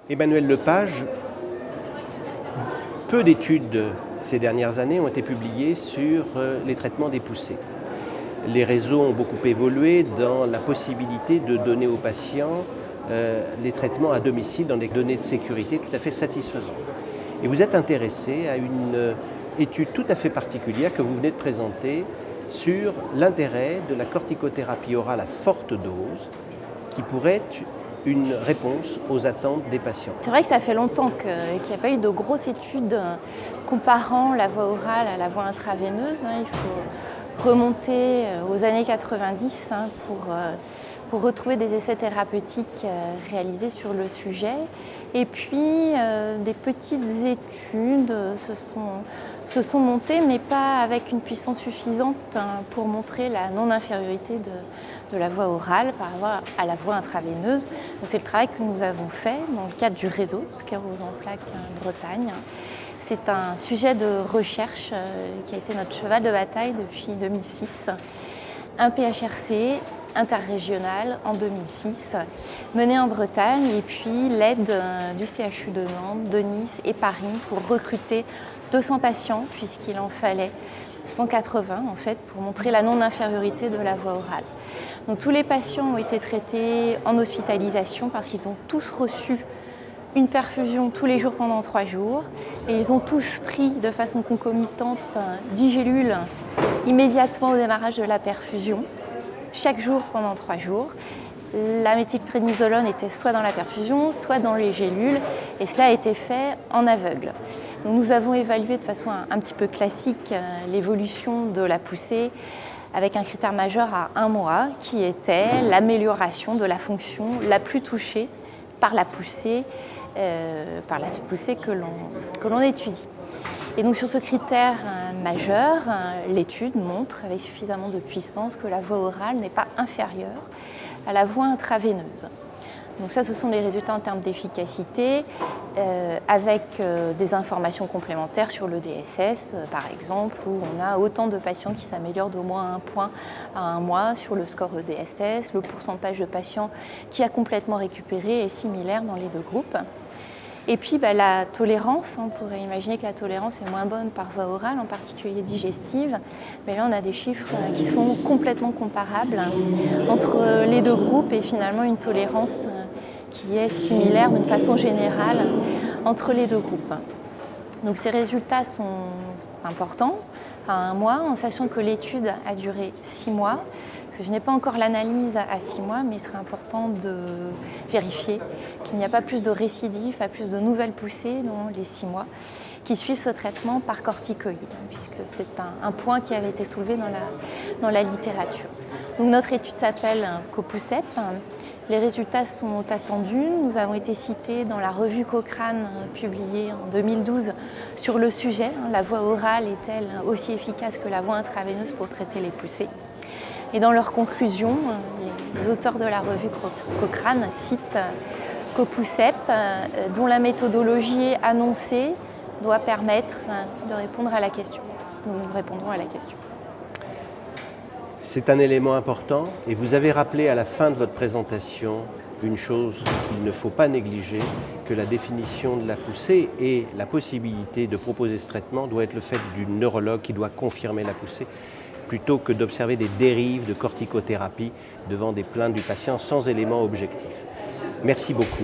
Emmanuel Lepage, peu d'études ces dernières années ont été publiées sur les traitements des poussées. Les réseaux ont beaucoup évolué dans la possibilité de donner aux patients les traitements à domicile dans des données de sécurité tout à fait satisfaisantes. Et vous êtes intéressé à une étude tout à fait particulière que vous venez de présenter sur l'intérêt de la corticothérapie orale à forte dose qui pourrait être une réponse aux attentes des patients. C'est vrai que ça fait longtemps qu'il n'y a pas eu de grosses études comparant la voie orale à la voie intraveineuse. Il faut remonter aux années 90 pour retrouver des essais thérapeutiques réalisés sur le sujet. Et puis des petites études se sont montées, mais pas avec une puissance suffisante pour montrer la non-infériorité de la voie orale par rapport à la voie intraveineuse. C'est le travail que nous avons fait dans le cadre du réseau Sclérose en plaques Bretagne. C'est un sujet de recherche qui a été notre cheval de bataille depuis 2006. Un PHRC interrégional en 2006, mené en Bretagne, et puis l'aide du CHU de Nantes, de Nice et Paris pour recruter 200 patients, puisqu'il en fallait 180 en fait, pour montrer la non-infériorité de la voie orale. Donc tous les patients ont été traités en hospitalisation parce qu'ils ont tous reçu une perfusion tous les jours pendant 3 jours, et ils ont tous pris de façon concomitante 10 gélules immédiatement au démarrage de la perfusion, chaque jour pendant 3 jours. La méthylprénisolone était soit dans la perfusion, soit dans les gélules, et cela a été fait en aveugle. Donc nous avons évalué de façon un petit peu classique l'évolution de la poussée avec un critère majeur à 1 mois qui était l'amélioration de la fonction la plus touchée par la poussée que l'on étudie. Et donc sur ce critère majeur, l'étude montre avec suffisamment de puissance que la voie orale n'est pas inférieure à la voie intraveineuse. Donc ça, ce sont les résultats en termes d'efficacité, avec des informations complémentaires sur le DSS, par exemple, où on a autant de patients qui s'améliorent d'au moins 1 point à 1 mois sur le score EDSS. Le pourcentage de patients qui a complètement récupéré est similaire dans les 2 groupes. Et puis la tolérance, on pourrait imaginer que la tolérance est moins bonne par voie orale, en particulier digestive. Mais là, on a des chiffres qui sont complètement comparables entre les 2 groupes, et finalement une tolérance qui est similaire d'une façon générale entre les 2 groupes. Donc ces résultats sont importants à 1 mois, en sachant que l'étude a duré 6 mois. Je n'ai pas encore l'analyse à 6 mois, mais il serait important de vérifier qu'il n'y a pas plus de récidives, pas plus de nouvelles poussées dans les 6 mois qui suivent ce traitement par corticoïdes, puisque c'est un point qui avait été soulevé dans la littérature. Donc notre étude s'appelle COPOUCEP. Les résultats sont attendus. Nous avons été cités dans la revue Cochrane publiée en 2012 sur le sujet. La voie orale est-elle aussi efficace que la voie intraveineuse pour traiter les poussées ? Et dans leurs conclusions, les auteurs de la revue Cochrane citent COPOUCEP, dont la méthodologie annoncée doit permettre de répondre à la question. Nous répondrons à la question. C'est un élément important, et vous avez rappelé à la fin de votre présentation une chose qu'il ne faut pas négliger, que la définition de la poussée et la possibilité de proposer ce traitement doit être le fait du neurologue qui doit confirmer la poussée, plutôt que d'observer des dérives de corticothérapie devant des plaintes du patient sans éléments objectifs. Merci beaucoup.